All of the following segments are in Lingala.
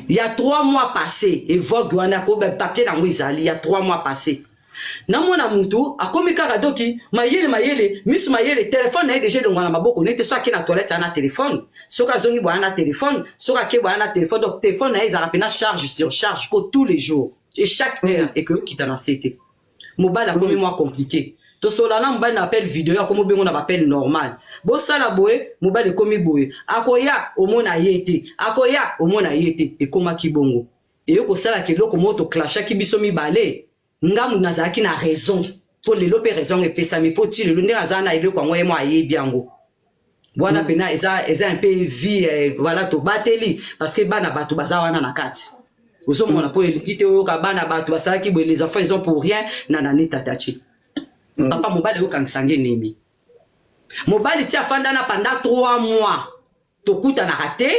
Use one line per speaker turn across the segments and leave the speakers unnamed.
Il y a 3 mois passés, et vogue wana ko papier na ngwizali, il y a 3 mois passés. Na mona mutu akomi kaka doki mayele misu mayele téléphone na déjà donc na maboko nete soit ki na toilette na téléphone soka zongi boya na téléphone soka ke boya na téléphone donc téléphone na ezala pena charge sur charge ko tous les jours et chaque heure et que kita na c'était mobile akomi moi compliqué to solana mobile na appel vidéo akomo bengo na appel normal bo sala boye mobile komi boye akoya omona yete akoya omona yete e koma kibongo et yo ko sala ke loko moto clasha ki biso mi balé ngamu nazaki na raison pour les loper raison et pesa mi poti le lundi azana ile kwa moye mo ayebi yango bwana pena eza un peu vie voilà to bateli parce que bana batu bazawana na kati osomona po elite oyo ka bana batu basalaki boye les enfants ils ont pour rien nanani tatachi papa mobali yo kangisange nemi mobali ti afanda na pendant 3 mois tokuta na raté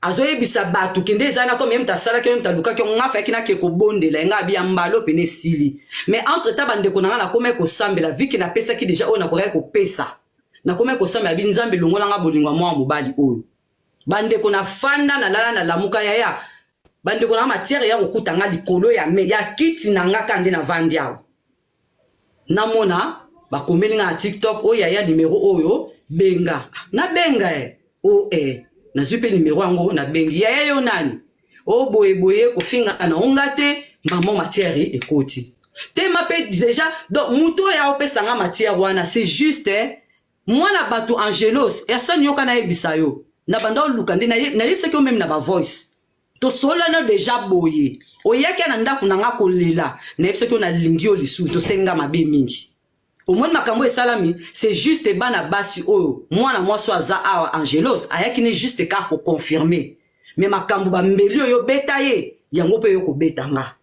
azoyebisa batu kende ezana comme même ta sala ke même ta luka ke nga fa kina ke ko bondela nga bia mbalo pene sili mais entre ta bande ko na kome ko sambela viki na pesa ki déjà ona ko ko pesa na kome ko sambela bi nzambe longola nga bolingwa mwa mobali oyo bande ko na fanda na lala na lamuka ya bande ko na matière ya kokuta nga likolo ya me ya kiti na nga kande na vandi yao na mona ba komeli nga TikTok oyo ya numéro oyo benga na benga o na zupe numéro yango na bengi ya yo nani o boye ko finga na ongate maman matière ekoti te mape déjà donc muto ya opesa nga matière wana c'est juste moi na bato angelos et ça nyoka na ebisa yo na banda lukande na yebisa ko même na ba voice to sola na déjà boye o yake na ndako na nga kolela na yebisa ko na lingio lisu to senga mabe mingi au moins makambo et salami c'est juste bana basi oyo moi na moi so aza awa angelos ayaki ni juste ka ko confirmer mais makambo ba mbeli oyo betaye yango pe yo ko betanga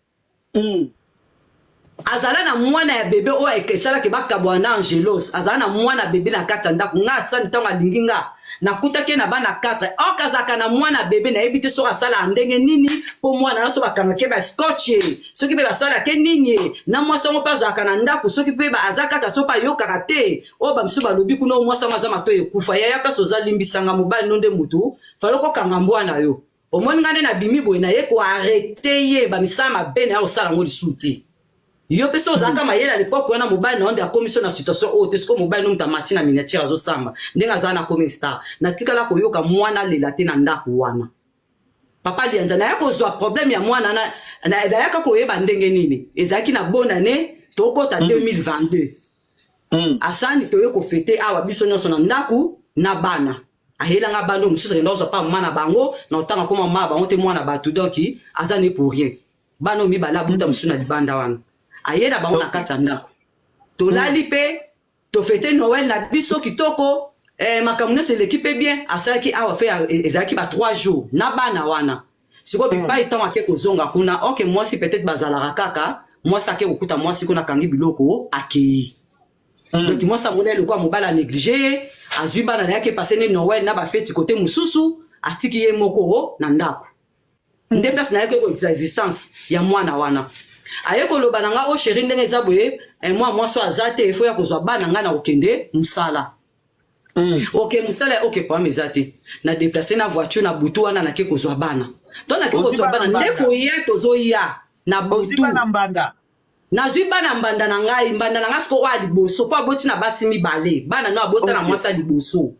azala na mwana ya bébé oyo ekesala ke bakabwa na angelos azala na mwana bébé na kata ndako nga sani tonga linginga nakutaki na bana 4 okazaka na mwana bébé na ebite so asala ndenge nini po mwana na so bakanga ke ba scotch soki pe basala ke nini na mwasa ngo pazaka na ndako soki pe ba azaka ka so pa yo karate o ba msuba lobi kuno mwasa mazama to ekufa ya place ozalimbisanga mobali nonde mutu faloko kanga mbwana yo omoni ngane na bimi boy na ye ko arrêter ye ba misama bene ya osala ngo lisuti yo peso zaka mayela à l'époque wana mobile na onde a commission na situation o tesko mobile no mtamati na miniature azo samba ndenga zana comme star na tikala ko yoka mwana lela te na ndako wana papa lianza na yako zwa problème ya mwana na yaka ko yeba ndenge nini ezaki na bonne année tokota 2022 asani to yoko fêter awa biso nyonso na ndako na bana ahela nga bando mususu ndo zo pa mwana bango na otanga koma mama bango te mwana batu donc azani pour rien bano mi bala buta musu na libanda wana ayeda bango na kata ndako tolali pe to fêter Noël na biso kitoko makamune c'est l'équipe bien asalaki awa fait ezaki ba 3 jours na bana wana siko pa itan ake kozonga kuna OK moi si peut-être bazala kaka moi ça ke okuta moi si kuna kangi biloko akei donc moi ça monnaie le quoi mobala négligé azui bana na yake passer ne Noël na ba fête côté mususu atiki ye moko na ndako nde place na yake ko existence ya mwana wana ayeko loba nanga o chéri ndenge zaboye moi so azate faut ya kozwa bana nga na okende musala OK musala OK pa mezate na déplacer na voiture na butu wana na ke kozwa bana to na ke kozwa bana ndeko ye tozo ya na butu na mbanda na zui bana mbanda na ngai mbanda na ngasko wa liboso po aboti na basi mi bale bana no abota na mwasa liboso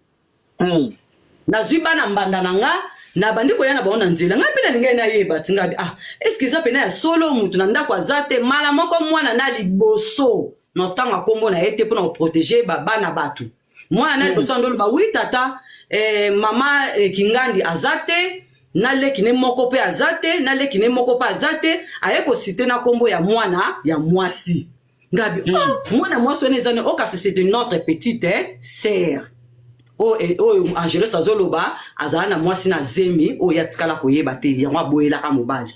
na zui bana mbanda na nga na bandiko yana baona nzela ngai pena lingai na yeba tingabi est-ce que ça pena ya solo mutu na ndako azate mala moko mwana na liboso no tanga kombo na ete pona protéger bana batu mwana na liboso ndolo ba oui tata mama kingandi azate na lekine moko pe azate na lekine moko pa azate ayeko citer na kombo ya mwana ya mwasi ngabi mwana mwasi onezane oka c'est notre petite sœur Angelos azoloba azana mwasi na zemi o yatikala koyeba te ya mwaboyela ka mobali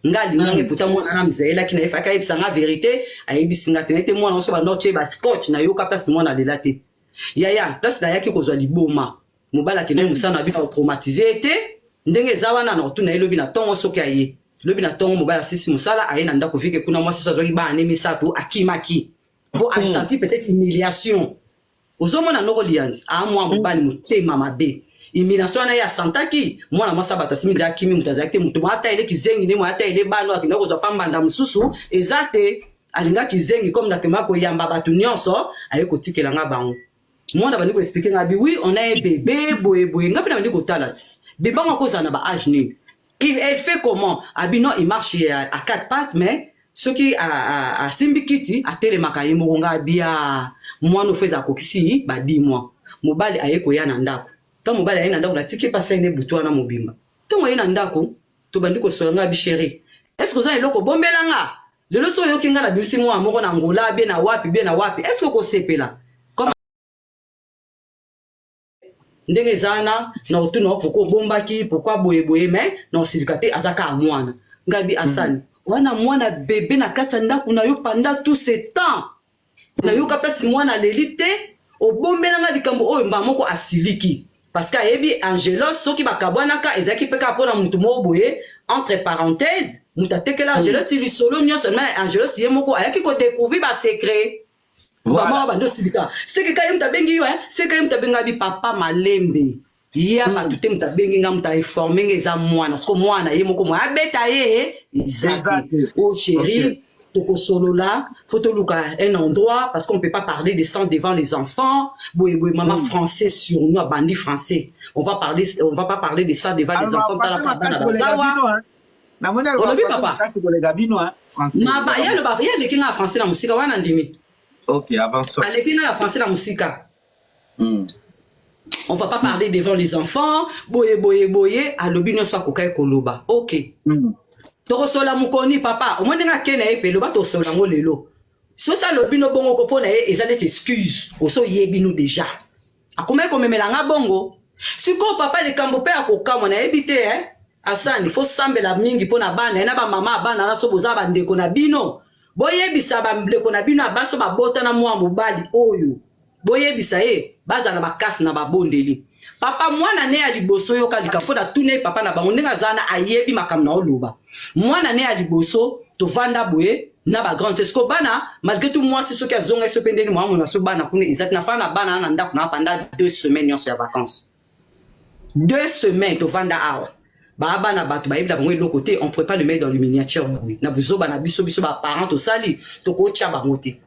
ngali ngange puta mwana na mzela kina efaka ebisa nga vérité ayebisinga tenete mwana so ba noche ba scotch na yoka place mwana lela te ya place na yaki kozwa liboma mobala kina musana bina traumatisé te ndenge zawana na otuna elobi na tongo soki aye lobi na tongo mobala sisi musala aye na ndako vike kuna mwasi so zoki ba anemisa to akimaki po a senti peut-être humiliation Ozomona noko lianzi amwa mobali mutema mabe imination na ya santaki mwana mwasa batasimi ndia kimi mutazakite mutu mwata ile kizengi ne mwata ile bano akina kozwa pambanda mususu ezate alinga kizengi comme nakema ko yamba batu nyonso aye kotikela nga bango mwana bandi ko expliquer nga bi oui on a un bébé boye nga pena bandi ko talati bébé ngako zana ba âge ni elle fait comment abi non il marche à quatre pattes mais ce qui a simbikiti a telemaka ye mokonga bia mwana ofeza kokisi ba 10 mois mobali aye ko ya na ndako to mobali aye na ndako la tiki pasa ine butu na mobimba to moye na ndako to bandi ko solanga bi chérie est-ce que ça eloko bombelanga lelo so yo kinga na bimsi mwa moko na ngola be na wapi est-ce que ko sepela comme ndenge zana na otuna pourquoi bombaki pourquoi boye mais non silikate azaka mwana ngabi asani wana mwana bébé na kata ndako na yo pendant tout ce temps na yo kapesi mwana lelite obombelanga likambo oyo mba moko asiliki parce que ayebi Angelos soki bakabwanaka ezaki peka pona mutu mo boye entre parenthèses mutatekela Angelos ti lisolo nyo seulement Angelos ye moko ayaki ko découvrir ba secret maman bando silika c'est que kayem tabengi yo c'est que kayem tabenga bi papa malembe ya batute mutabengi nga muta informer ngeza mwana sko mwana ye moko mo abeta ye exact oh chérie toko solo là faut te luka un endroit parce qu'on peut pas parler de ça devant les enfants boy maman français sur nous bandi français on va pas parler de ça devant les enfants dans la cabane bazawa
na mona
papa
c'est pour les gabino français
ma ba ya le ba ya le kinga français na musika wana ndimi
OK avance
ale kinga français na musika on va pas parler devant les enfants boye alobino soit kokai koloba OK tokosola mukoni papa omone nga kena epelo ba tosola ngo lelo so ça lobino bongo ko pona ezale excuse oso yebino déjà akoma ko memela nga bongo siko papa le kambo pe akokama na ebite asani faut sambela mingi pona bana na ba mama bana na so boza ba ndeko na bino boyebisa ba ndeko na bino abaso ba bota na mwa mobali oyo boyebisa baza na bakasi na babondeli papa mwana ne ya liboso yo kalika poda tune papa na bango ndinga zana ayebi makam na oluba mwana ne ya liboso to vanda boye na ba grande esco bana malgré tout moi c'est ce qui a zonga so pendeni moi na so bana kuna izat na fana bana na ndako na pendant 2 semaines yo so ya vacances 2 semaines to vanda awa ba bana batu ba yebda bango le côté on peut pas le mettre dans le miniature boye na buzoba na biso ba parents to sali to ko tia bango te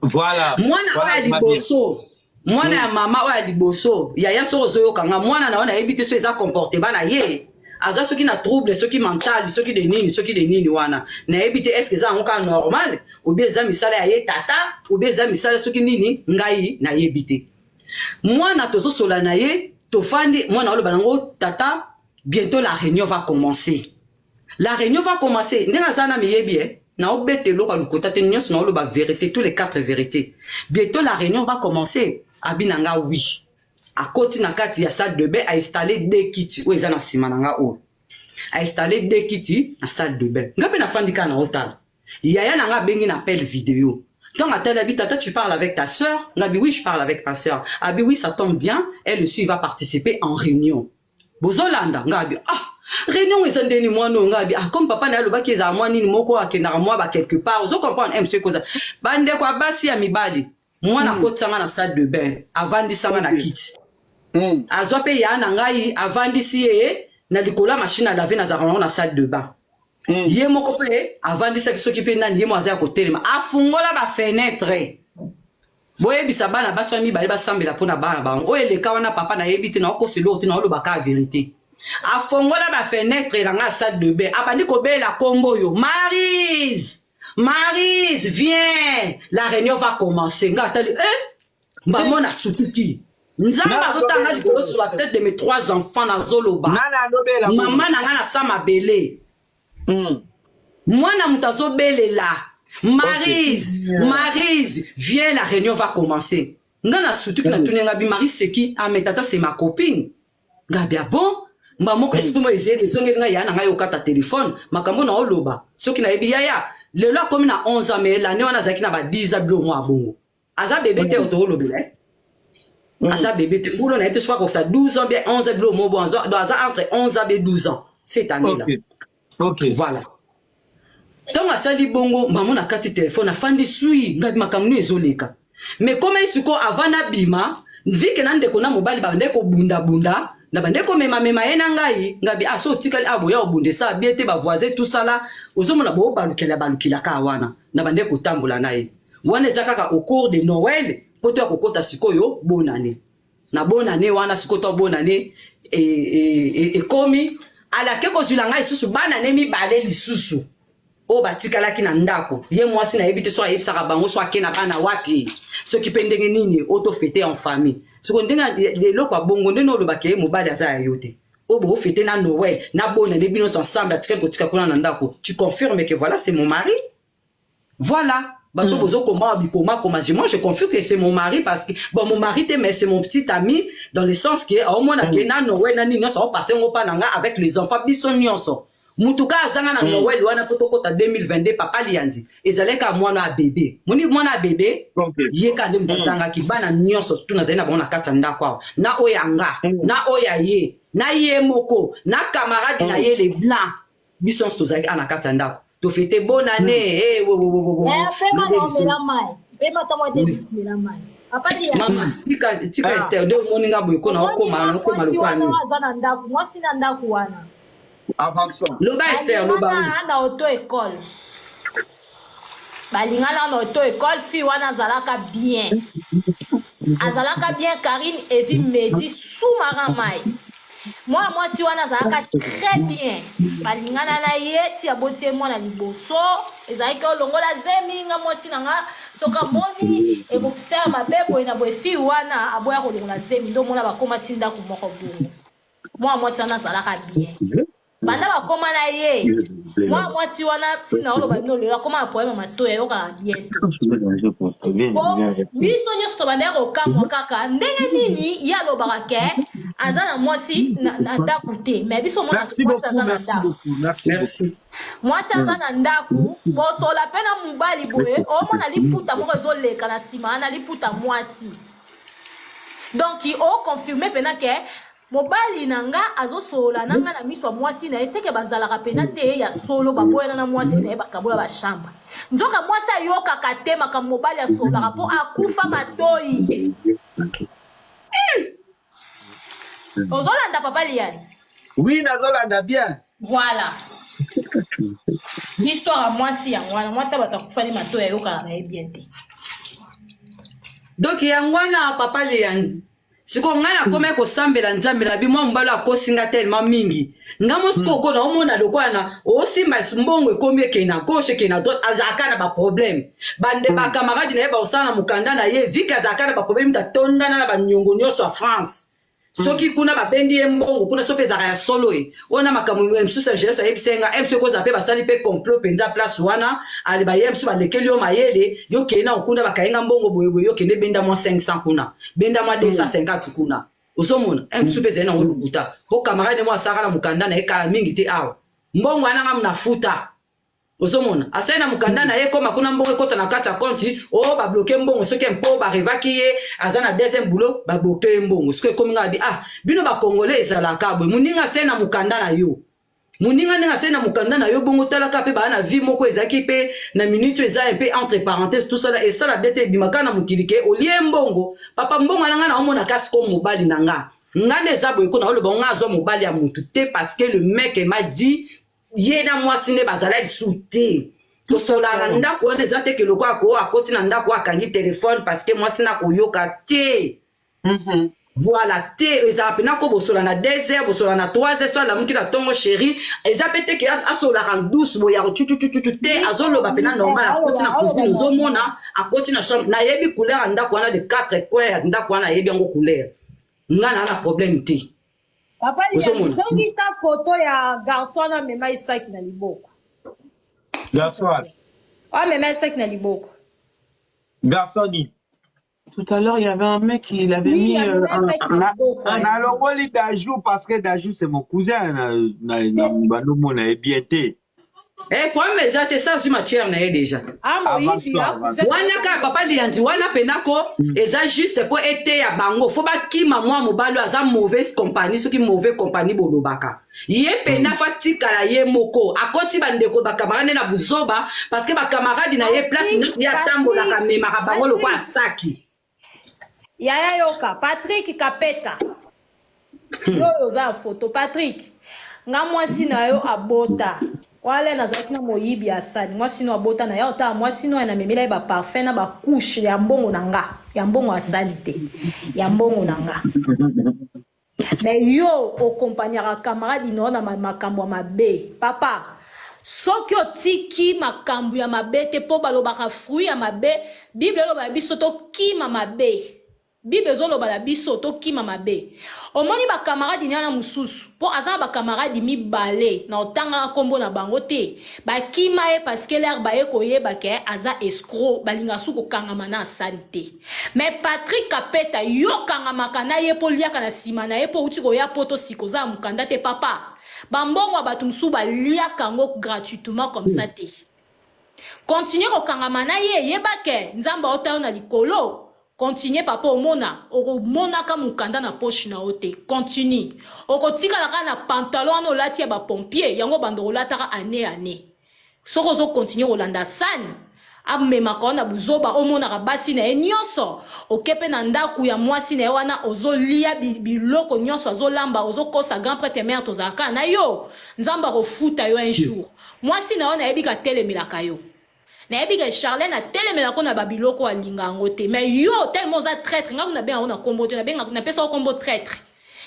voilà
mwana ya liboso mwana ya mama oya liboso ya so ozoyo kanga mwana na wana ebite so eza comporter bana ye aza soki na trouble soki mental soki de nini wana na ebite est-ce que ça encore normal ou bien za misala ya ye tata ou bien za misala soki nini ngai na yebite mwana tozo sola na ye to fandi mwana olo banango tata bientôt la réunion va commencer ndinga zana miyebi na obete loka lukota te nyos na oloba vérité tous les 4 vérités bientôt la réunion va commencer abinanga oui a koti na kati ya salle de bain a installer 2 kits o ezana sima nanga o a installer 2 kits na salle de bain ngape na fandika na hotel yaya nanga bengi na appel vidéo donc à tel habit tata tu parles avec ta sœur ngabi oui je parle avec ma sœur abi oui ça tombe bien elle aussi va participer en réunion bozolanda ngabi réunion ezandeni mwana ngabi comme papa na loba kiza mwana ni moko akenda mwa ba quelque part ozo comprendre monsieur koza bande kwa basi ya mibali mwana kotsanga na salle de bain avandisanga na kiti azwa pe ya na ngai avandisi ye na likola machine à laver na zarango na salle de bain ye moko pe avandisa kisoki pe nani ye mo azaya kotelema afungola ba fenêtre boye bisaba na baso mibali basambela pona bana bango oyeleka wana papa na yebite na okoselo otina oloba ka vérité afongola ba fenêtre dans la salle de bain abandi ko bela kombo yo Maryse viens la réunion va commencer ngatali maman na sutuki nzamba zotanga likolo sur la tête de mes 3 enfants na zoloba maman na ngana sama belé mwana mutazo belela Maryse viens la réunion va commencer ngana sutuki na tunenga bi Maryse c'est qui tata c'est ma copine ngabia bon maman exprime ezeli zongelinga yana nga yokata téléphone makambo na oloba soki na yebi yaya lelo comme na 11 ans mais l'année on a zaki na ba 10 ans blo moi bongo aza bébé te oto olobela aza bébé te mbulo na ete soit comme ça 12 ans bien 11 ans blo mo bon aza entre 11 ans et 12 ans cette année là
OK
voilà donc asali bongo maman na kati téléphone afandi sui ngabi makamno ezoleka mais comme isuko avant na bima vu que nande kona mobali ba ndeko bunda na bande ko mema ena ngai ngabi aso tikali aboya obundesa biete ba voisin tout ça là ozomona bo balukila ka wana na bande ko tambola naye wana ezakaka au cours de Noël poto akokota sikoyo bonane na bonane wana sikoto bonane e komi ala ke ko zulanga isusu bana ne mi bale lisusu o batikala ki na ndako ye mwasi na yebite so ayebisaka bango so akena bana wapi so kipendenge nini auto fêter en famille siko ndenga lelo kwa bongo ndeno lo bakeye mobali aza yote o bo fêter na Noël na bonane bino ensemble atikala kotika kuna na ndako tu confirmes que voilà c'est mon mari voilà bato bozo comment moi je confirme que c'est mon mari parce que bon mon mari mais c'est mon petit ami dans le sens que au moins na kena Noël na nini so passer ngopa nanga avec les enfants biso nyonso mutuka azanga na Noël wana potokota 2022 papa liandi ezaleka mwana bébé moni mwana bébé yeka nde mtazanga kibana nyonso tuna zaina bona kata ndako na oyanga na oyaye na ye moko na camarade na ye les blancs biso tozaki ana kata ndako to fêter bonne année mama tika Esther de moninga boy ko na okoma lokwani
Avançons.
Loba Esther, loba.
Na auto-école. Balingana na auto-école, fi wana azalaka bien. Azalaka bien Karine Evi Medi sous-marin mai. Moi si wana azalaka très bien. Balingana na yeti abotie moi na liboso. Ezalaki olongola zeminga mwasi nanga soka moni e bofisa mabebo ina bofi wana aboya kolongola zemi ndo mona bakoma tinda ku moko bongo. Moi si wana azalaka bien. Banda bakoma na ye moi si wana tina olo babino le akoma poema matoya yoka bien biso nyoso banda ko kamwa kaka ndenge nini ya lobaka ke azana mwasi na ndaku te mais biso mona
Merci.
mwasi azana ndaku bosola pena mubali boye o mona liputa moko ezoleka na sima na liputa mwasi donc o confirmer pena ke mobali nanga azosola nanga na miso mwasi na eseke bazalaka pena te ya solo baboyana na mwasi na bakabola ba chamba nzoka mwasi ayoka katema ka mobali asola po akufa matoi ozolanda papa liani
Oui, nazolanda bien.
voilà l'histoire à mwasi ya mwana mwasi batakufa ni matoi ayoka na bien te
donc yangwana papa liandi siko ngana kome ko sambela nzambela bi mwa mbalo akosinga tellement mingi ngamo siko ko na omona lokwana o simba mbongo ekomi ke na gauche ke na droite azaka na ba problème bande ba camarade na ba osana mukanda na ye vika azaka na ba problème ta tonda na ba nyongo nyoso a France soki kuna ba bendi mbongo kuna so peza ya solo e ona makamu msusa jesa ebisenga msu ko zape basali pe complot penza place wana ali ba yemsu ba lekeli yo mayele yo kena okunda bakayenga mbongo boyeboye yo kende benda mo 500 kuna benda mo 250 kuna osomona msu peza na ngolukuta po camarade mo asaka na mukanda na eka mingi te awa mbongo ananga mnafuta osomona asena mukanda na ye koma kuna mbongo ekota na kata konti o ba bloquer mbongo soki mpo ba revaki ye azana deuxième boulot ba bloquer mbongo soki komi ngabi bino ba congolais ezalaka boy muninga sena mukanda na yo muninga ninga sena mukanda na yo bongo talaka pe ba na vie moko ezaki pe na minute eza un peu entre parenthèses tout ça et ça la bête bimaka na mukilike olie mbongo papa mbongo nanga na omona kasi ko mobali nanga ngane za boy ko na oloba nga azwa mobali ya mutu te parce que le mec m'a dit yena mwasi ne bazala lisuté to sola nda ko ne zate ke loko ako akoti na ndako akangi téléphone parce que mwasi na koyoka te voilà te eza pena ko bosola na 2 heures bosola na 3 heures so la muki na tongo chéri eza pete ke asola ran douce boya ko chuchu te azolo ba pena normal akoti na cuisine ozomona akoti na chambre na yebi couleur ndako wana de 4 coins ndako wana yebi ngo couleur ngana na problème te.
Papa il sa photo ya garçon na mema isaki na liboko.
Garçon.
Ah mema isaki na liboko.
Garçon dit.
Tout à l'heure, il y avait un mec qui l'avait mis
un locoli d'Ajou parce que d'Ajou c'est mon cousin na bien té.
Pour mes ates ça sur ma chair na déjà. Wana ka papa liandi wana penako eza juste pour été ya bango faut ba kima moi mobalo aza mauvaise compagnie ce qui mauvais compagnie bolobaka. Ye pena fatika la ye moko akoti bandeko ba camarade na buzoba parce que ba camarade na ye place nyoso ya tambola ka mema ka bango lokwa saki.
Yaya yoka Patrick Kapeta. Yo za photo Patrick. Nga mwasi na yo abota. Wale nazalaki na moyibi asani. Mwasi no abota na yo ta mwasi no na memela ba parfum na ba couche ya mbongo na nga. Ya mbongo asani te. Ya mbongo na nga. Mais yo okompanyaka camarade no na makambo mabe. Papa, soki otiki makambo ya mabe te po balobaka fruit ya mabe, Bible loba biso to kima mabe. Bible zoloba la biso to kima mabe. Omoni ba camarade ni na mususu. Po azana ba camarade mi balé na otanga kombo na bango te. Ba kima e parce que l'air ba e koyeba ke aza escroc balinga suko kangama na santé. Mais Patrick Kapeta yo kangama kana ye po liaka na sima na ye po uti ko ya poto sikoza mukanda te papa. Bambongo batumsu ba liaka ngo gratuitement comme ça te. Continuez ko kangama na ye yeba ke nzamba ota na likolo. Continue papa omona ka mukanda na poche na ote. Continue. Oko tika la na pantalon no lati ya ba pompier yango bando lataka année. Soko zo continue Rolanda san. Abmema kona buzoba omona ka basi na nyonso. Okepe na ndaku ya mwasi na wana ozo lia biloko nyonso ozo lamba ozo kosa grand prêtre mère tozaka na yo. Nzamba ko futa yo un jour. Mwasi na wana ebika telemelaka yo. Na ebiga Charlène a telemela ko na babiloko alinga ngote mais yo tellement za traître nga na bien on a combo na bien na pesa combo traître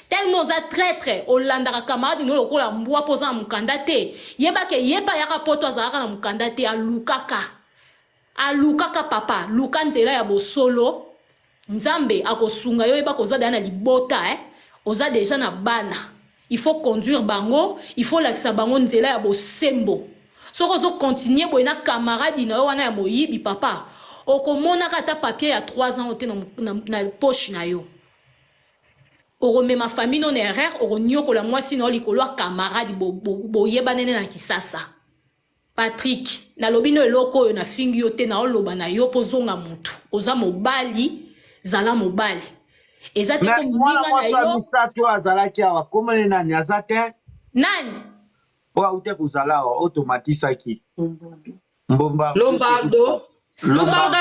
tellement za traître Olanda ka camarade no lokola mbwa poza mukanda te yeba ke yeba ya poto azaka na mukanda te alukaka papa luka nzela ya bosolo nzambe akosunga yo yeba koza dana libota oza déjà na bana il faut conduire bango il faut lakisa bango nzela ya bosembo. Soko zo continuer boina camarade na wana ya moyibi papa. Okomona kata papier ya 3 ans ote na poche na yo. Orome ma famille non erreur oronyo ko la mwasi no likolo camarade boyeba nene na kisasa. Patrick na lobino eloko yo na fingi yo te na oloba na yo pozonga mutu. Oza mobali zala mobali. Ezate ko minga na yo.
Misato azalaki awa komane na nyazate.
Nani?
Wa ute kuzala wa automatisaki. Mbomba.
Lombardo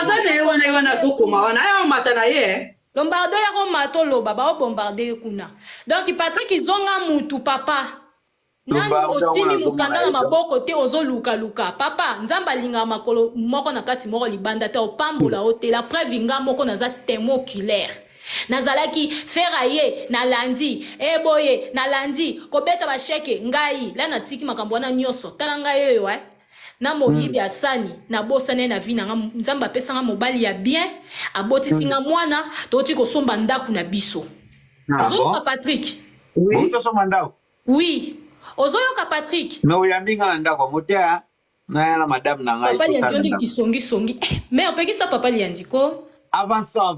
zane wana sokoma wana ayo mata na ye.
Lombardo ya ko mato loba ba bombarder kuna. Donc Patrick izonga mutu papa. Nani osimi mukanda na maboko te ozoluka papa nzamba linga makolo moko na kati moko libanda te opambola hotel la preuve nga moko na za témoin oculaire. Nazalaki feraye na landi eboye na landi kobeta ba sheke ngai la na tiki makambo na nyoso tala ngai yo na moyibi asani na bosane na vina nzamba pesa nga mobali ya bien aboti singa mwana toti ko somba ndaku na biso. Ozoyoka Patrick?
Oui. Oto somba ndaku?
Oui. Ozoyoka Patrick?
Na uyambinga na ndaku ngotea na yana madame na ngai.
Papa liandi kisongi. Mais opekisa papa liandiko.
Avançons.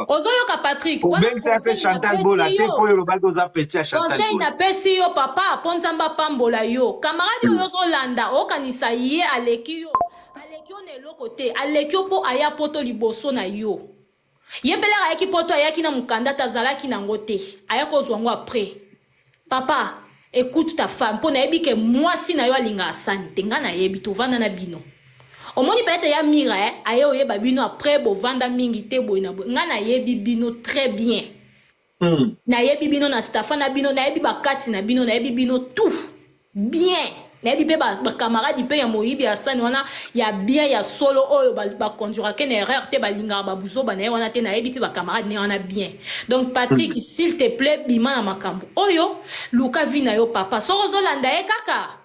Ozoyoka Patrick,
wana conseil Chantal Bola, te po yo balko za peti a Chantal Bola.
Conseil na pesi yo papa, ponzamba pambola yo. Camarade yo zolanda, okanisa ye aleki yo. Aleki yo ne lokote, aleki yo po aya poto liboso na yo. Ye pele ayaki poto ayaki na mukanda tazalaki na ngote. Ayako zwango après. Papa, écoute ta femme, po na yebi ke mwasi na yo alinga asani, tenga na yebi tovanda na bino. Omoni peut-être ya mira aye oyeba bino après bo vanda mingi te boina bo ngana yebi bino très bien. Na yebi bino na stafa na bino na yebi bakati na bino na yebi bino tout bien. Na yebi pe ba camarade pe ya moyibi asani wana ya bien ya solo oyo ba conduira ken erreur te balinga ba buzo ba na wana te na yebi pe ba camarade ne wana bien. Donc Patrick s'il te plaît bima na makambo. Oyo luka vina yo papa sorozo landa e kaka.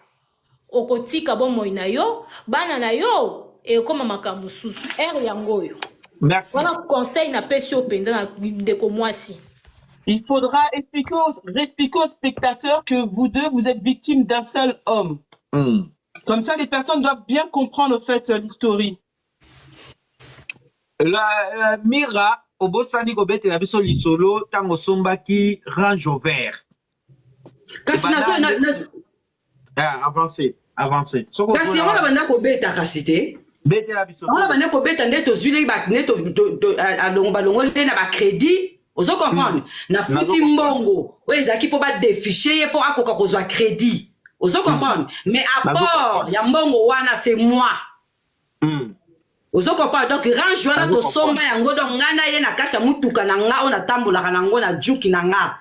Okotika bon moina yo bana na yo et comme makambo susu yango yo.
Merci.
Voilà conseil na pesi au penza na ndeko mwasi.
Il faudra expliquer aux spectateurs que vous deux vous êtes victimes d'un seul homme. Comme ça les personnes doivent bien comprendre au fait l'historique.
La Mira obosani ko bete na biso lisolo tango sombaki range vert. Avancez.
Kasi on a banda ko beta kasite.
Beta la biso.
On a banda ko beta ndeto zule ba neto alongo le na ba crédit. Ozo comprendre. Na futi mbongo. O ezaki po ba déficher po akoka kozwa crédit. Ozo comprendre. Mais apport ya mbongo wana c'est moi. Ozo comprendre. Donc range wana to somba yango donc ngana ye na kata mutuka na nga ona tambola kana ngo na juki na nga.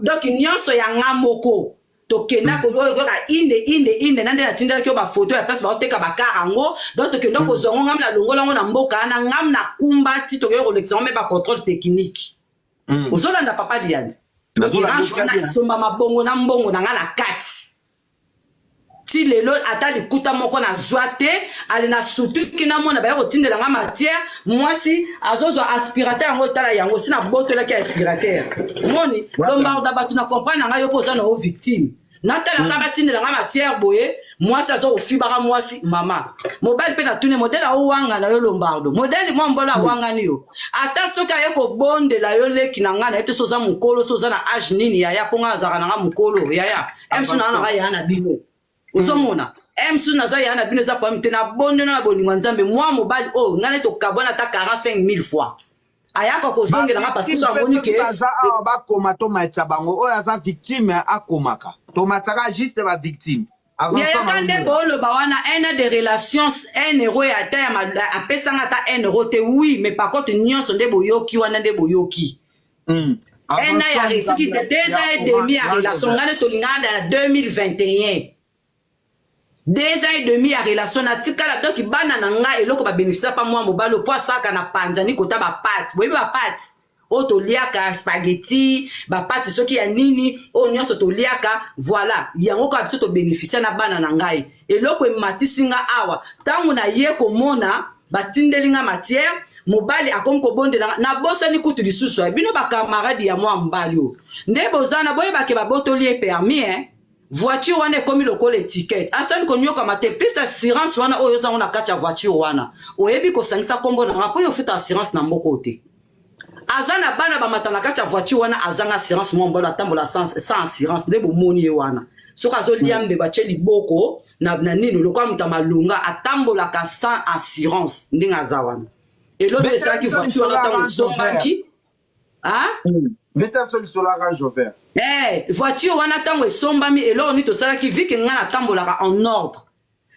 donc nyonso ya nga moko tokenda koyoka inde nande na tindela kyo ba photo ya place ba oteka ba karango donc tokenda kozongo ngam na longola ngo na mboka na ngam na kumba ti tokoyo collection me ba contrôle technique ozolanda papa liandi na somba mabongo na mbongo na nga na kati ti lelo ata likuta moko na zwa te ale na sutuki na mona ba kotindela nga matière mwasi azozwa aspirateur yango tala yango sina botolaki aspirateur moni lombarda batu na comprendre nga yo poza na o victime natala ka batindela nga matière boye mwasi azo ofibaka mwasi mama mobile pe na tune modèle a wanga na yo lombardo modèle mo mbola wanga ni yo ata soka yo ko bondela yo leki na nga na ete soza mukolo soza na age nini ya ponga azaka na nga mukolo ya emsu na nga ya na bino uzomona emsu na za ya na bino za pa mte na bonde na bolingo nzambe mwa mobile o ngane to kabona ta 45000 fois ayaka kozongela nga parce que so amoni ke
ba koma to macha bango o ya za victime akomaka to mataka juste ba victime
yaya kande bolo ba wana un de relations 1 euro ya ta ya apesanga ta 1 euro te oui mais par contre nyonso nde boyoki wana nde boyoki un ya resuki de 2 ans et demi ya relation ngane to lingana na 2021 2 ans et demi ya relation na tikala donc bana na nga eloko ba bénéficier pa moi mobalo po saka na panzani kota ba pâte boyebi ba pâte o to liaka spaghetti ba pâte soki ya nini o nyonso to liaka voilà yango ka biso to bénéficier na bana na ngai eloko ematisinga awa tangu na ye komona batindelinga matière mobali akomi kobondela na bosani kutu lisusu bino ba camarade ya moi mbali o nde bozana boyeba ke babotoli e permis voiture wana ekomi lokola étiquette asani konyoka mate plus assurance wana oyo zango na kati ya voiture wana oyebi kosangisa kombo na nga po yo futa assurance na mboko te azana bana bamata na kati ya voiture wana azanga assurance mo mbolo atambola sans assurance nde bomoni ye wana soki azolia mbeba tie liboko na nini lokola mutu malunga atambolaka sans assurance ndenge aza wana elobi ezalaki voiture wana ntango esombaki
Beta sur la range vert.
Voiture wana tango esombami eloko ni tosalaki vike nga na tambolaka en ordre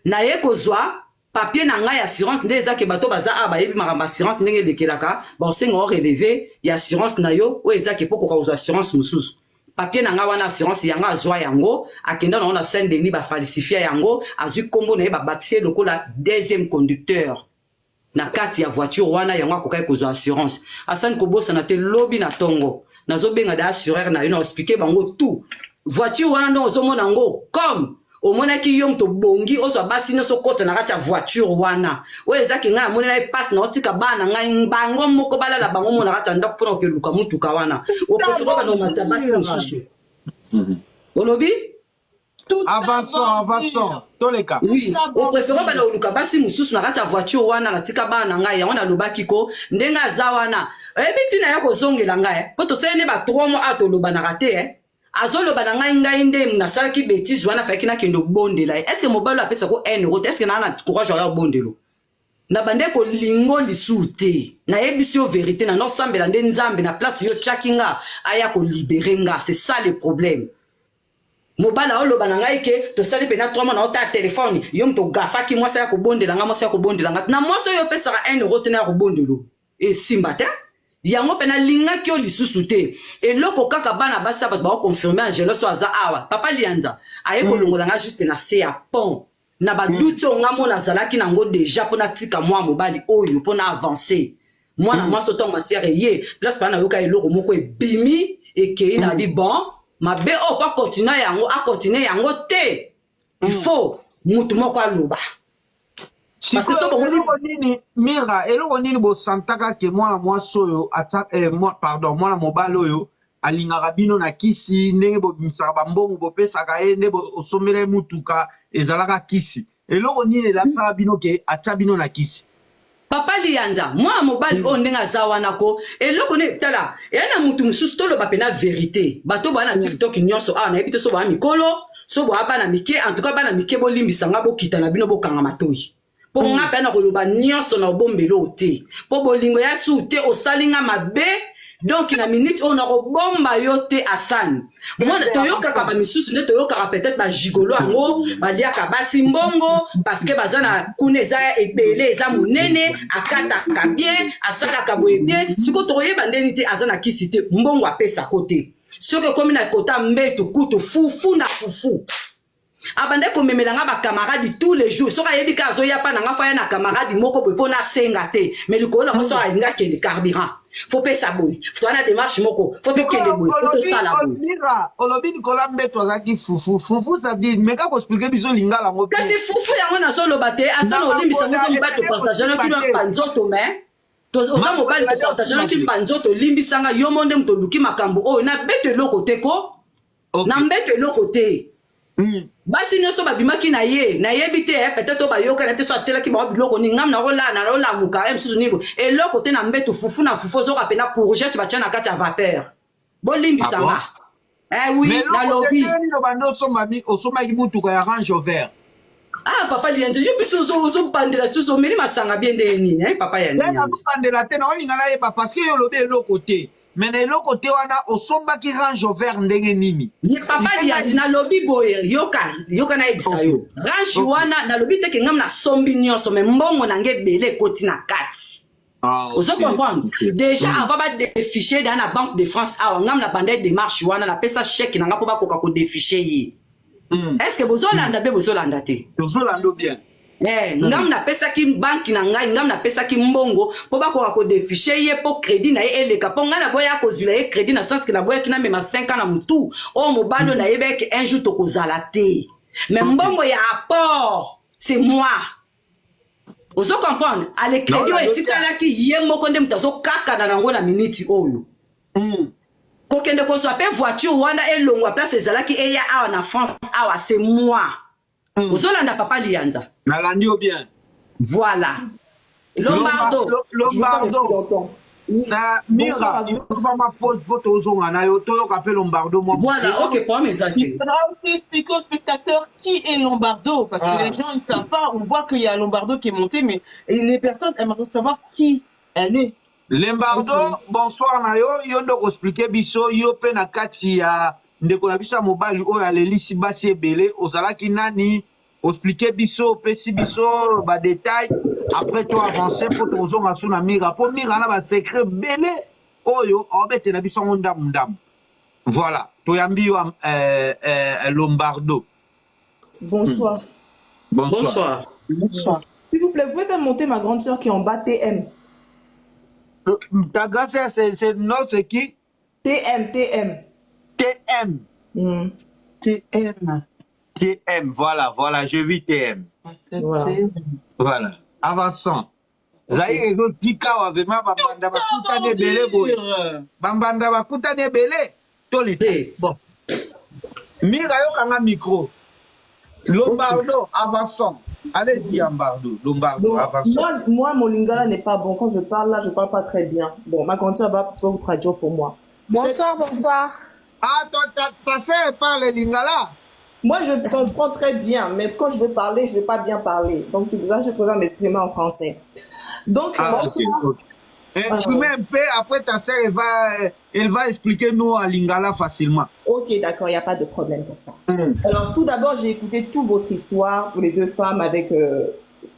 na ye kozwa papier na ngai assurance nde ezaki bato baza bayebi makambo assurance ndenge elekelaka baosenga o relevé ya assurance na yo oyo ezaki mpo kokozwa assurance mosusu papier na ngai wana assurance yango azwa yango akenda nango na Saint Denis bafalsifia yango azwi kombo na ye babakisi lokola deuxième conducteur na kati ya voiture wana yango akokai kozwa assurance asani kobosana te lobi na tongo nazobenga da assureur na yo na expliquer bango tout voiture wana ndo ozomona ngo comme omonaki yo mto bongi ozwa basi nyonso kota na kati ya voiture wana oyo ezaki ngai amonela epasi na otika bana ngai bango moko balala bango mona kati ya ndako mpona okeluka mutuka wana oprefere banaomata basi mosusu olobi
avançons toleka
oui oprefere bana oluka basi mosusu na kati ya voiture wana natika bana ngai yango nalobaki ko ndenge aza wana ebi ntina ya kozongela ngai mpo tosalene ba 3 mois atolobanaka te azoloba na ngai nde nasalaki bêtise wana faki nakende obondela ye estce mobalo apesako 1 euro te estce naa na courage ya obondelo na bande kolingo lisu te nayebisi yo vérité na nosambela nde nzambe na place yo tiaki nga aya kolibere nga c'est ça le problème mobala oloba na ngai ke tosali pena 3 mois na ota telefone yo mto gafaki mwasi ya kobondela nga mwasi ya kobondela nga na mwasi oyo opesaka 1 euro te na ya kobondelo esimba te yango pena lingaki yo lisusu te eloko kaka bana basi bato bakoconfirme angelo so aza awa papa lianza aye kolongola nga juste na se ya pont na baduti oyo nga mona azalaki nango deja mpona tika mwa mobali oyo mpona avance mwana mwasi otango matière ye place pana nayoka eloko moko ebimi ekei na bi bon mabe oyo po akontinue yango te il faut mutu moko aloba
mira eloko nini bosantaka ke mwana mwasi oyo mwana mobali oyo alingaka bino na kisi ndenge bobimisaka bambongo bopesaka ye nde osomela ye mutuka ezalaka kisi eloko nini elakisaka bino ke atia bino na kisi
papa lianza mwana mobali oyo ndenge aza wana ko eloko ne tala eya na mutu mosusu toloba pena vérité bato bana tiktok nyonso awa nayebi te so bana mikolo so boya bana mike en tout cas bana mike bolimbisanga bokita na bino bokanga matoi po nga pena koloba nyonso na obombelo te po bolingo ya su te osalinga mabe donc na minute on a robomba yo te asani mwana toyokaka ba misusu nde toyokaka peut-être ba gigolo ango baliaka basi mbongo parce que bazana kuna eza ebele eza munene akata ka bien asala ka boye bien siko toyeba ndeni te azana kisi te mbongo apesa kote soki komi na kota mbeto kutu fufu na fufu abande komemela nga ba camarade tous les jours soki ayebi ka azoya pa na nga fa ya na camarade moko boye mpo nasenga te mais likolo nango soki alinga kende carburant faut pesa boye toa na démarche moko faut tokende boye faut tosala boye
olobi likolo mbeto azalaki fufu ça veut dire meka koexplike biso lingala yango
kasi fufu yango nazoloba te asa na olimbisanga eza mobali topartageanoki mpa nzoto mais oza mobali topartageanoki mpa nzoto olimbisanga yo mo nde moto oluki makambo oyo na beto eloko te ko na mbeto eloko te basi nyonso babimaki na ye nayebi te peut-être bayokana te so atielaki bango biloko nini ngam naolamuka ye mosusu nini eloko te na mbeto fufu na fufu ozoka pena courgette batia na kati ya vapeur bolimbisanga oui nalobi
osomaki mutuka ya range vert
papa lienze yo biso ozobandela susu omeli masanga bien nde nini papa ya
niniobandela te naolingana yeba parce que yo olobi eloko te mais na eloko te wana osombaki range vert ndenge nini
papa lianzi nalobi boye yoka nayebisa yo range wana nalobi teke ngam nasombi nyonso me mbongo nange ebele ekoti na kati ozo comprendre déjà avant badefiche da na banque de France awa ngam na banda démarche wana napesa chèque nanga mpo bakoka kodefiche ye est-ce que bozolanda be bozolanda te
tozolanda bien
ngam napesaki banki na ngai ngam napesaki mbongo mpo bakoka kodefiche ye mpo crédit na ye eleka mpo ngai naboya kozwila ye crédit na sens ke naboyaki namema 5 ans na motu oyo mobali oyo nayebeki un jour tokozala te mais mbongo ya apport c'est moi ozo comprendre ale crédit oyo etikalaki ye moko nde moto azokakana nango na miniti oyo kokende kozwa mpe voiture wana elongwa place ezalaki eya awa na France awa c'est moi ozolanda papa lianza
nalandi yo bien
voilà Lombardo
na mira ma pose photo ozonga na yo toyoka fe Lombardo moi
voilà ok pour mes amis
il faudra aussi expliquer aux spectateurs qui est Lombardo parce que les gens ne savent pas on voit qu'il y a Lombardo qui est monté mais les personnes aimeraient savoir qui elle est
Lombardo bonsoir na yo ndoko expliquer biso yo pe na kati ya ndeko na biso mobali oyo alelisi basi ebele ozalaki nani expliquer biso pesi biso ba détail après toi avancer pour tozonga suna mira po mira na ba secret belé oyo obete na biso ndam voilà toyambi yo Lombardo
bonsoir s'il vous plaît vous pouvez faire monter ma grande sœur qui est en bas TM
ta grande sœur c'est non c'est qui
TM
TM, voilà, je vis TM. Voilà, avançons. Zaire ezo tika wa vema bambanda bakuta ne bele boy. Bambanda bakuta ne bele tolite. Bon. Mira yo kanga micro. Lombardo, avançons. Allez-y, Lombardo, avançons.
Moi, mon lingala n'est pas bon. Quand je parle là, je parle pas très bien. Bon, ma grande sœur va vous traduire pour moi.
Bonsoir.
Ah, ta sœur parle lingala.
Moi, je comprends très bien, mais quand je veux parler, je ne vais pas bien parler. Donc, c'est pour ça que je préfère m'exprimer en français. Donc, bonsoir.
Exprimez un peu, après ta sœur, elle va expliquer nous en lingala facilement.
Ok, d'accord, il n'y a pas de problème pour ça. Alors, tout d'abord, j'ai écouté toute votre histoire pour les deux femmes avec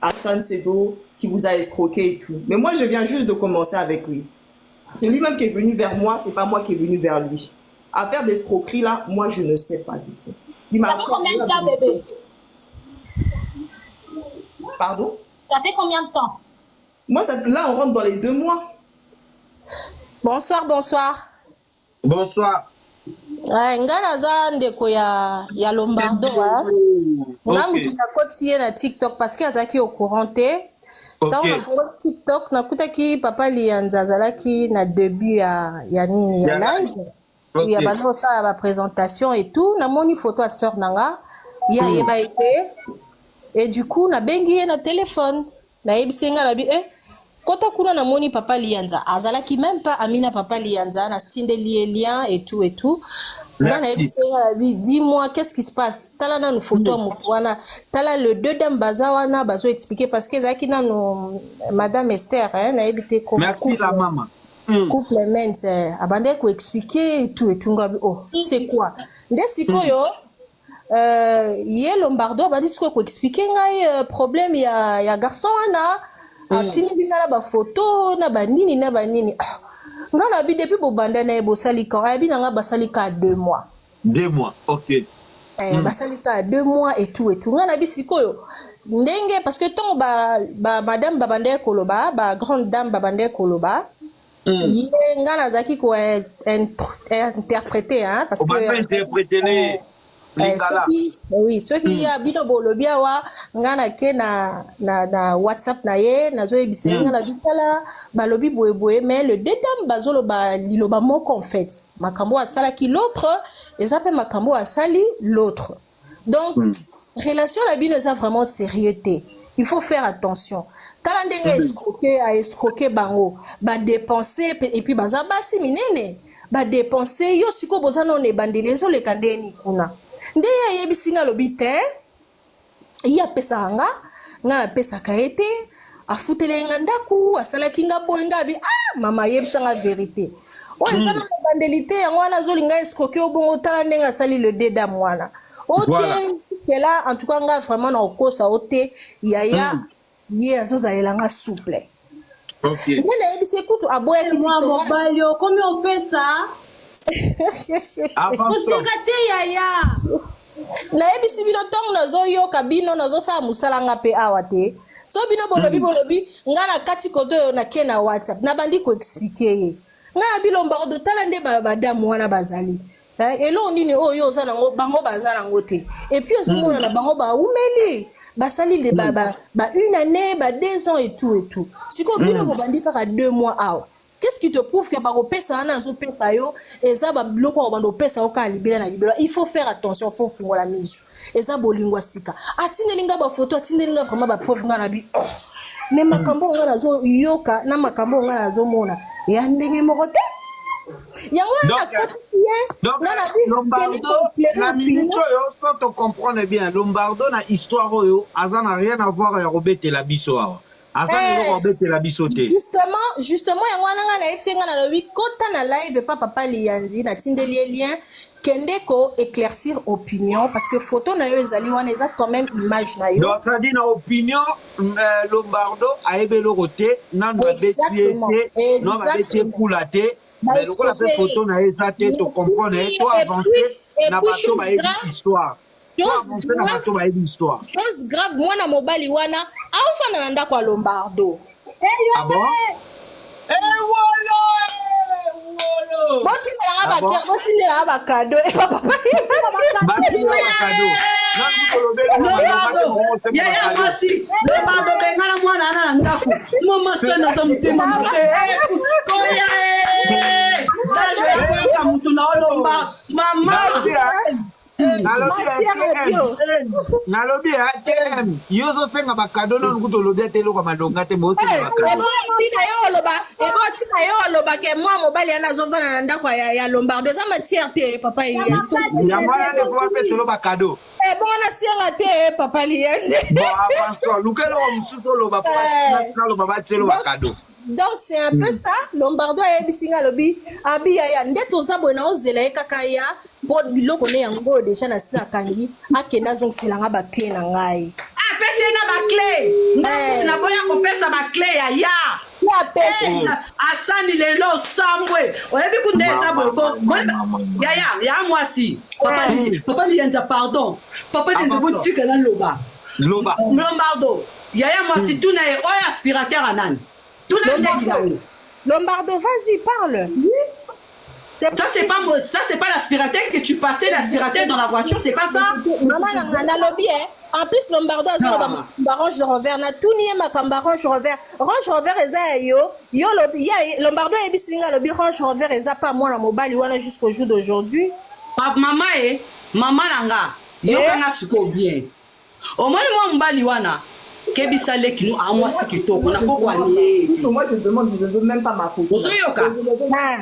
Hassan Sedo qui vous a escroqué et tout. Mais moi, je viens juste de commencer avec lui. C'est lui-même qui est venu vers moi, c'est pas moi qui est venu vers lui. Affaire d'escroquerie, là, moi, je ne sais pas du tout.
Ça fait combien de temps, bébé?
Pardon?
Ça fait combien de temps?
Moi, là, on rentre dans les 2 mois.
Bonsoir. Ngana za ndeko ya Lombardo nga mutu na koti ye na TikTok parce que azaki au courant te donc na fongo TikTok nakutaki papa lianza azalaki na début ya nini ya live ya bando ça la présentation et tout na moni photo à sœur nanga ya yeba été et du coup na bengi ye na téléphone na yebisenga na bi kota kuna na moni papa lianza azalaki même pas amina papa lianza na stinde lien et tout dans la dis-moi qu'est-ce qui se passe tala na photo mwana tala le deux dames bazawana bazo expliquer parce que zaki na no madame Esther na ebité comment
merci la maman
couple mense abande ko expliquer tout ngabi c'est quoi ndesikoyo ye Lombardo ba disiko ko expliquer ngai problème ya garçon wana atini bingala ba photo na banini nga na bi depuis bobanda na bosalika abi na nga basalika 2 mois
2 mois, ok.
Basalika 2 mois et tout nga na bi sikoyo ndenge parce que tant madame babande koloba ba grande dame babande koloba il nga na zaki ko interpréter hein parce que
interpréter
oui ceux qui y a bino bolobi awa nga na ke na WhatsApp na ye na zo ebisa nga na bitala balobi boye mais le deux dames bazolo ba liloba moko en fait makambo asala ki l'autre et ça fait makambo asali l'autre donc relation la bino ça vraiment sérieuxté. Il faut faire attention. Tala ndenge escroquer bango, ba dépenser et puis baza basi minene, ba dépenser yo siko bozana on ebandelezo le kandeni kuna. Nde ya yebisinga lobite, ya pesa nga na pesa kaete, afutele nga ndaku, asala kinga boenga bi mama yebisanga vérité. Oyo zana bandelité yango wana zolinga escroquer obongo tala ndenge asali le deda mwana. Ote que là en tout cas nga vraiment na okosa ote yaya ye azozaelanga souple.
Ok.
Nene ebi écoute aboya ki TikTok.
Moi mobalio combien on fait ça?
Avant ça.
Yaya.
Na ebi si bino tong nazo yo kabino nazo sa musala nga pe awate. So bino bolobi nga na kati koto na ke na WhatsApp na bandi ko expliquer ye. Nga bilomba do tala nde badamu wana bazali. Et là on dit oh yo za nango bango baza nango te et puis on mona na bango ba umeli basali le ba 1 année ba 2 ans et tout siko bino ko bandi kaka 2 mois awa qu'est-ce qui te prouve que ba ko pesa na zo pesa yo et ça ba bloko ko bando pesa o ka libela na libela il faut faire attention faut fungola misu et ça bolingwa sika atindelinga ba photo atindelinga vraiment ba preuve nga na bi mais makambo nga na zo yoka na makambo nga na zo mona ya ndenge moko te.
Donc, Lombardo, la ministre, sans te comprendre bien, Lombardo, na histoire, ça n'a rien à voir avec Robert et la Bisso. Robert et la Bisso.
Justement, na live, papa lianzi, na tindeli lien, kendeko éclaircir opinion, parce que photo na yo ezali wana eza quand même image na yo.
Donc, ça dit, na opinion, Lombardo, a ebe le côté, nan va bétier, non va bétier pour la tête. Mais le coup, la photo n'a pas été te comprendre, toi avancer, n'a pas été l'histoire. Toi avancer, n'a pas été l'histoire.
Chose grave, moi na mobali wana, afa na nanda kwa Lombardo.
Ah bon?
Boti na ba cadeau.
Yaya mwasi Lombardo bengala mwana ana ndako mama sana za mtema mte oya mtu na Lombardo mama
nalobi atem yozo senga bakado no nguto lodete lo kwa malonga te mo senga bakado
ebo tina yo loba ke moi mobali ana zovana na ndako ya Lombardo za matière te papa ya
mwana ne kwa pe solo bakado
bon na sianga te papa liende
bon avant lukelo msuto lo ba pa lo ba telo bakado.
Donc c'est un peu ça Lombardo a ebisinga lobi abi ya ndeto zabona ozela ekaka ya bod biloko ne yango déjà na sina kangi akenda zong silanga ba clé na ngai
pesa na ba clé na boya ko pesa ba clé ya
pesa
asani lelo sambwe oyebi kundeza boko ya mwasi papa lienza pardon papa lienza botika na Lombardo ya mwasi tuna e oya aspirateur anani
Lombardo, vas-y, parle.
Ça, c'est pas l'aspirateur que tu passais, l'aspirateur dans la voiture, c'est pas ça.
Maman, en plus, Lombardo a dit Range Rover, na tout nié ma kamba Range Rover. Range Rover Lombardo a dit Range Rover eza pas moi la mobile wana jusqu'au jour d'aujourd'hui.
Maman langa, yo kana suko bien. Au moins moi mbali wana. Kebisa lekino a moi si kitoko na kokwa ni.
Moi je veux même pas ma photo.
Osoyoka.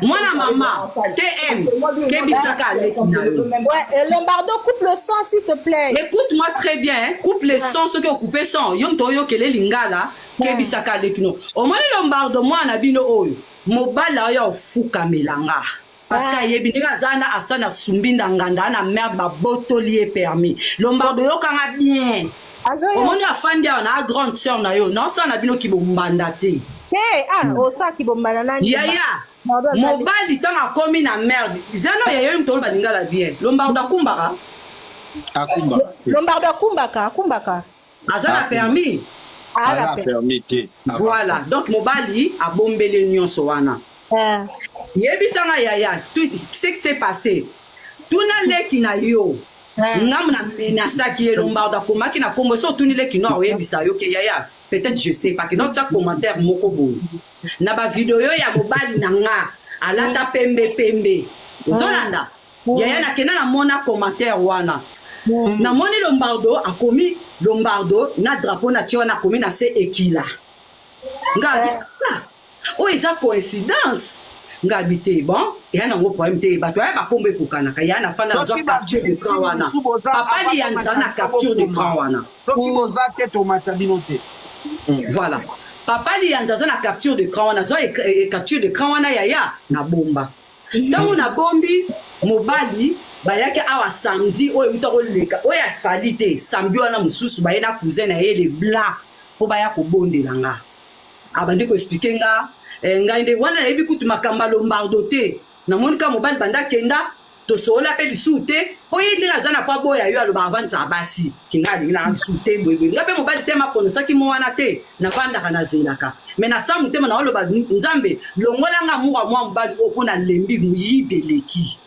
Moi na maman, TM. Kebisa ka lekino.
Ouais, Lombardo coupe le son s'il te plaît.
Écoute-moi très bien, hein? Coupe le son ceux qui ont coupé son. Yom toyo kele lingala, kebisa ka lekino. O moni Lombardo moi na bino oyo. Mobala yo fuka melanga. Parce que yebi ndika zana asana sumbinda nganda na merde ba botolier permis. Lombardo yo kanga bien. Omoni afandi na grande sœur na yo non ça na bino ki bombanda te
osa ki bombanda nani
yaya mobali tant akomi na merde zano ya yo mtolo balingala bien Lombardo akumbaka
Lombardo akumbaka
azana permis
ala
permis te
voilà donc mobali abombele nyonso wana yebisanga yaya tout ce qui s'est passé tuna leki na yo ngam na menasaki ye Lombardo akomaki na kombo so tuni leki no oyebisa yo ke yaya peut-être je sais pas que notre commentaire moko boy na ba video yo ya mobali na nga alata pembe ozolanda yaya na kena na mona commentaire wana na moni Lombardo akomi Lombardo na drapeau na tia wana akomi na se ekila nga o eza coïncidence nga habité bon ya nango problème te bato ya bakombo ekokanaka ya na fanda nazo capture d'écran wana papa li yanza na capture d'écran wana
soki boza te tomata bino te
voilà papa li yanza na capture d'écran wana zo capture d'écran wana yaya na bomba tango na bombi mobali bayaki awa samedi oyo utakoleka oyo asfali te samedi wana mosusu baye na cousin na ye le blanc po baya kobondela nga abandi koexplike nga ngai nde wana nayebi kutu makambo ya Lombardo te namoni ka mobali banda kenda tosola mpe lisu te po ye ndenge aza na po aboya yo alobaka avandisaka basi ke ngai alingi nanga lisu te boyeboye nga mpe mobali te maponosaki mo wana te navandaka nazelaka me na sa motema na oloba nzambe longolanga muka mwa mobali oyo mpo na lembi moyibeleki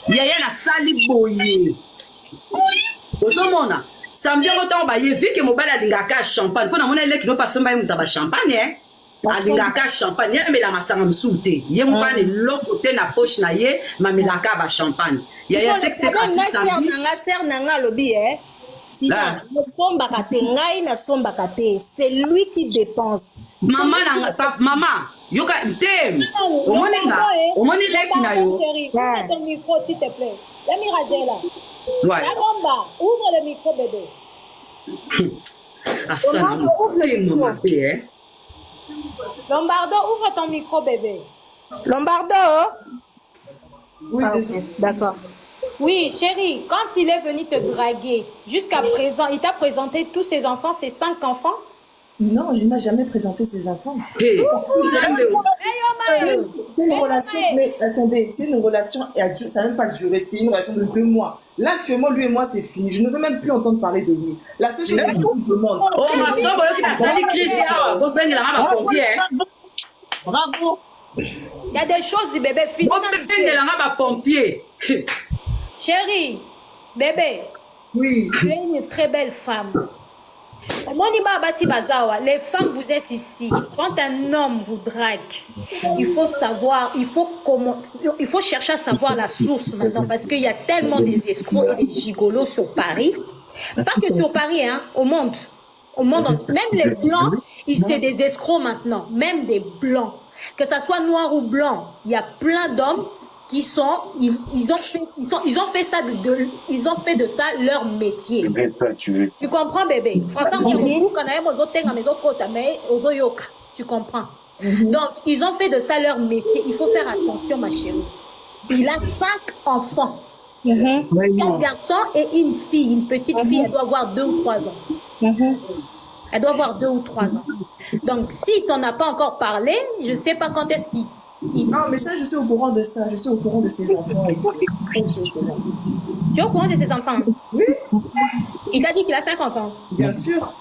yaya nasali boye ozomona samedi yango ntango baye vike mobali alingaka champagne mpo namona eleki no pasemba ye muta bachampagne alingaka champagne ye amelaka masanga mosusu te ye moko wana eloko te na poche na ye mamelaka bachampagne yaya
ser nanga alobi nasombaka te ngai nasombaka te c'est lui qui dépense
mama yoka te omoni nga omoni leki na yo
ton micro s'il te plaît let me raser là
ouais
ouvre le micro bébé
asana mama pe
Lombardo ouvre ton micro bébé
Lombardo
Oui,
d'accord.
Oui, chérie, quand il est venu te draguer, jusqu'à présent, il t'a présenté tous ses enfants, ses 5 enfants?
Non, il ne m'a jamais présenté ses enfants.
Hey.
C'est une relation, mais attendez, c'est une relation, ça n'a même pas duré, c'est une relation de 2 mois. Là, actuellement, lui et moi, c'est fini. Je ne veux même plus entendre parler de lui. La seule chose que je me demande...
Oh, ma soeur, qui a sali crise,
Bravo.
Il y a des choses, bébé, fini.
Pompier.
Chérie, bébé.
Oui.
Tu es une très belle femme. Les femmes, vous êtes ici. Quand un homme vous drague, il faut savoir, il faut chercher à savoir la source maintenant, parce qu'il y a tellement des escrocs et des gigolos sur Paris. Pas que sur Paris, hein, au monde entier. Même les blancs, c'est des escrocs maintenant, même des blancs. Que ça soit noir ou blanc, il y a plein d'hommes qui sont, ils ont fait de ça leur métier. Tu comprends, bébé? Tu comprends? Donc, ils ont fait de ça leur métier. Il faut faire attention, ma chérie. Il a 5 enfants. 4 garçons et une fille, une petite fille. Elle doit avoir 2 ou 3 ans. Elle doit avoir 2 ou 3 ans. Donc, si tu n'en as pas encore parlé, je ne sais pas quand est-ce qu'il...
Non, mais ça, je suis au courant de ça. Je suis au courant de ses enfants.
Tu es au courant de ses enfants?
Oui.
Il t'a dit qu'il a 5 enfants?
Bien sûr.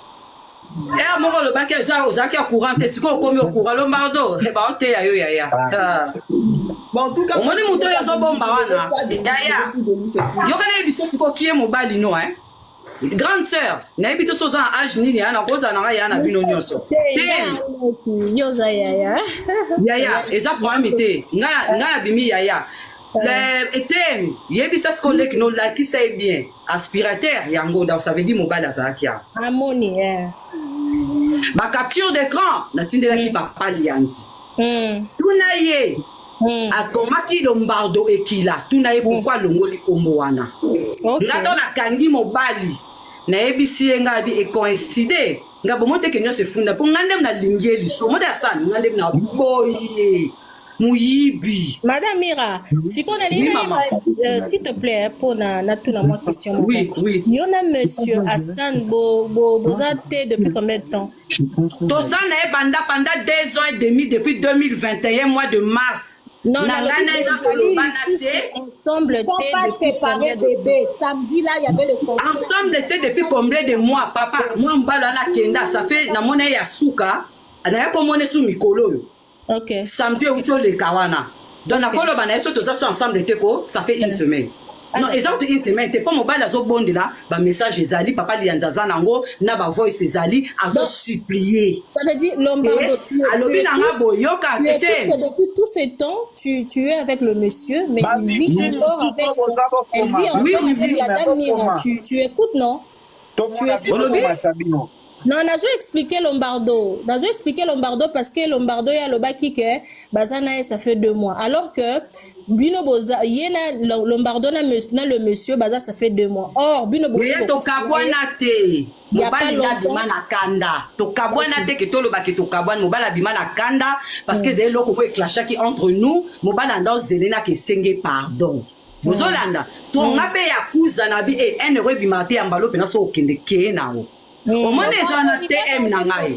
Eh, moi, le bac, au courant. T'es au courant, Lombardo. Eh, bah, t'es aïe, aïe.
Bon, en tout cas,
au moins, les moutons, ils sont bons, Bawana. Yaya. Yokane, biso, c'est quoi qui est mon bali, non, hein? Grande sœur, na bito soza âge nini ana koza na ya na bino nyonso.
Yoza yaya.
Yaya, eza problème te. Nga bimi yaya. Le etem, yebisa ce collègue no la qui sait bien. Aspirateur yango donc ça veut dire mobile azakia.
Amoni
Ba capture d'écran na tindela ki papa lianzi. Tunaye. Akomaki Lombardo ekila tunaye pourquoi longoli kombo wana. Ngato na kangi mobali na ebisi nga bi e coïncider nga bomote kenyo se funda po ngandem na lingieli so moda sana ngandem na boye Muyibi.
Madame Mira, si on a s'il te plaît, pour na tout la moi question.
Oui, oui.
Il y en a monsieur Hassan Bozate depuis combien de temps?
Tozan est pendant 2 ans et demi depuis 2021 mois de mars.
Non, ensemble
bébé. Samedi là, il y avait le concert.
Ensemble était depuis combien de mois, papa? Moi mbala na kenda, ça fait na mona ya suka, na ko mona su mikolo.
OK.
Samedi uto le kawana. Donc na kolo bana eso toza so ensemble était ko, ça fait une semaine. Non, exemple une semaine, t'es pas mobile azo bondi là, ba message ezali, papa li anzaza nango, na ba voice ezali, azo supplier.
Ça veut dire Lombardo, tu depuis tous ces temps, tu es avec le monsieur, mais il vit encore avec elle vit encore avec la dame Mira. Tu écoutes, non? Tu écoutes. Non, nazo expliquer Lombardo. Nazo expliquer Lombardo parce que Lombardo ya lobaki ke bazana ça fait 2 mois. Alors que Bino Boza yena Lombardo na le monsieur baza ça fait 2 mois. Or Bino Boza
to kabwana te. Mobali na bima na kanda. To kabwana te ke to lobaki to kabwana mobala bima na kanda parce que zelo ko éclachaki entre nous, mobala ndo zelena ke senge pardon. Bozolanda. To ngabe ya kuza na bi e ene we bimate ambalo pena so okende ke nawo. Au moins les gens TM nangaye.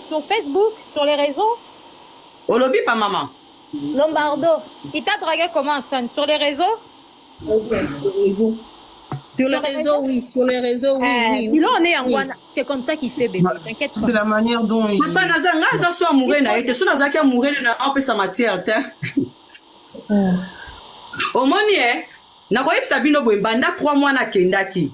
Sur Facebook, sur les réseaux.
Olobi pas maman.
Lombardo, il t'a dragué comment ça? Sur les réseaux?
Sur les réseaux, oui. Sur les réseaux, oui.
Là, on est en Ghana. C'est comme ça qu'il fait, bébé. T'inquiète pas.
C'est la manière dont il...
Papa Nazanga, ça soit mourir na été. Soit Nazaki a mourir na peu sa matière. Au moins, na koyeb sabino bo mbanda 3 mois na kendaki.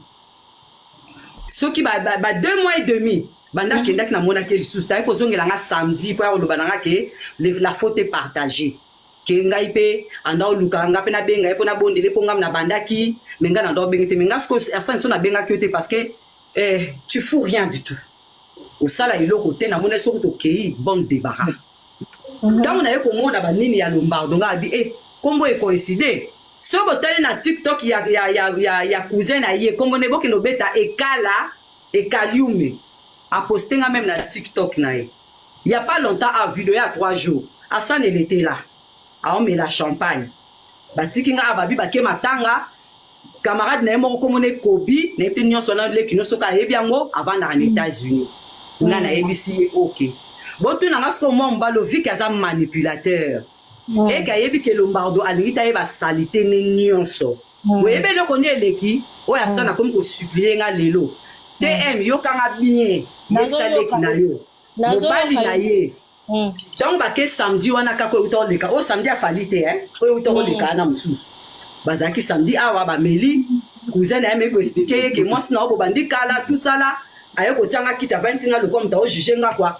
Ce qui ba 2 mois et demi banda kenda na mona ke lisusu ta ko zongela nga samedi pour lo bananga ke la faute est partagée ke ngai pe anda luka nga pe na benga pe na bondele po ngam na banda ki menga na ndo bengete menga sko asan so na benga kyote parce que tu fous rien du tout au sala ilo côté na mona so to kei bon débarras tant on a ko mona ba nini ya Lombardo nga bi kombo e coïncider. Si vous avez na TikTok, il y a cousin aïe, comme on est beaucoup beta ekala ekaliume a posté même na TikTok na. Il y a pas longtemps à vidéo il y a 3 jours. Hassan il était là. A on met la champagne. Batikinga ababi ba ke matanga camarade na mo comme on est Kobi, na été nyon sona le kino soka ebiango avant na États-Unis. Na na ABC OK. Botu na ngasko mo mbalo vi kaza manipulateur. Et kayebi ke Lombardo alingita yeba salité ni nyonso. Webe lo konye leki o ya sana comme ko supplier nga lelo. TM yo kanga bien. Yeksa leki na yo. Mobali na ye. Donc ba ke samedi wana ka ko uto leka. O samedi a falite o uto leka na mususu. Bazaki samedi awa ba meli cousin na me ko expliquer que moi sina o bandi kala tout ça là ayo ko tanga kita 20 nga le comme ta o juger nga quoi.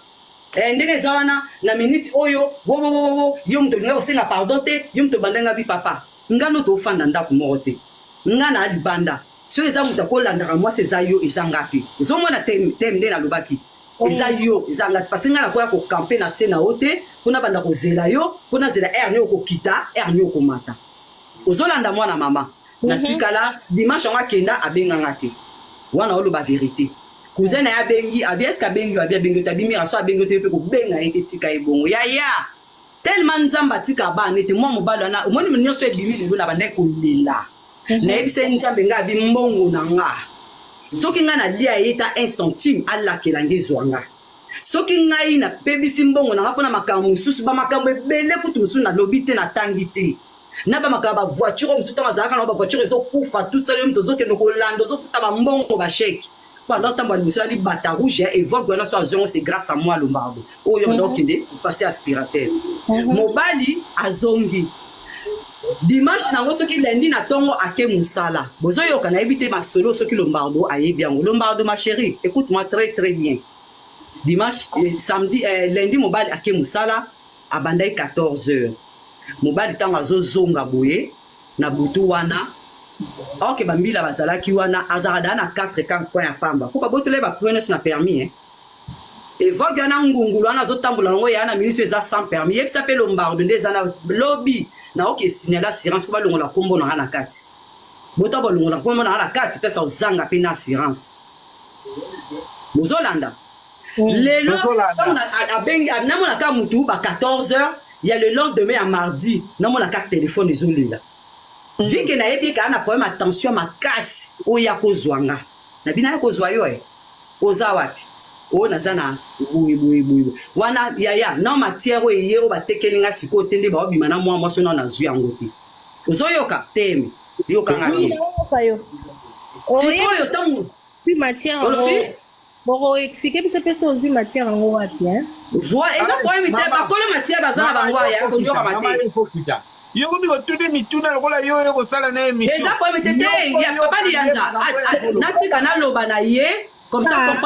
Ndenge zawana na minute oyo wo yo mto nga osenga pardon te yo mto bandenga bi papa ngano to fanda ndako mote ngana ali banda so eza muta ko landaka moi c'est zayo ezangate zo mona temde na lobaki ezayo ezangate parce ngana ko ya ko camper na sena ote kuna banda ko zela yo kuna zela nyo ko kita nyo ko mata ozolanda mwana mama na tikala dimanche nga kenda abenga ngate wana olo ba vérité cousin ya bengi abieska bengi abia bengi tabimira so abengi te pe ko benga ete tika ebongo ya tellement nzamba tika ba nete mo mobalo na omoni mnyoso ebimi lelo na bande ko lela na ebise nzambe nga bi mbongo na nga soki nga na lia eta 1 centime alla ke langi zwanga soki ngai na pebisi mbongo na ngapona makambo mususu ba makambo ebele kutu mususu na lobite na tangite na ba makaba voiture mususu ta zaka na ba voiture ezo kufa tout ça yo mtozo ke ndoko lando zo futa ba mbongo ba chèque. Pendant que tu as dit bata rouge et vogue voilà soit c'est grâce à moi Lombardo. Oh yo donc pour passer aspirateur. Mobali azongi. Dimanche na ngoso ki lundi na tongo ake musala. Bozo yo kana éviter ma solo ce qui Lombardo aye bien. Lombardo ma chérie, écoute-moi très très bien. Dimanche samedi lundi mobali ake musala a bandai 14h. Mobali tango azozonga boye na butu wana. Ok, bambila bazalaki wana azarada na 4 camps point ya pamba. Pourquoi botole ba prendre na permis Et vogue na ngungulu wana zotambola ngo ya na minute eza sans permis. Yep s'appelle Lombardo ndeza na lobby na ok signaler assurance ko ba longola kombo na na kati. Bota ba longola kombo na na kati pesa ozanga pe na assurance. Bozolanda. Lelo na abengi na mona ka mutu ba 14h il y a le lendemain à mardi non mon carte téléphone ezolela vu que na yebi ka na problème attention makasi oya kozwanga na bina ya kozwa yo oza wapi o nazana boye wana yaya na matière oye o batekelinga siko tende ba obima na mwa so na zwi yango te ozoyoka teme yoka ngabi yo tamu
puis matière bon expliquer peut être aux matière en wapi hein
voilà eza problème te ba kolo matière bazana bango ya ko yoka mate
yo ko mi tude mituna lokola yo ko sala na mi
eza problème te ya papa lianza natika na loba na ye comme ça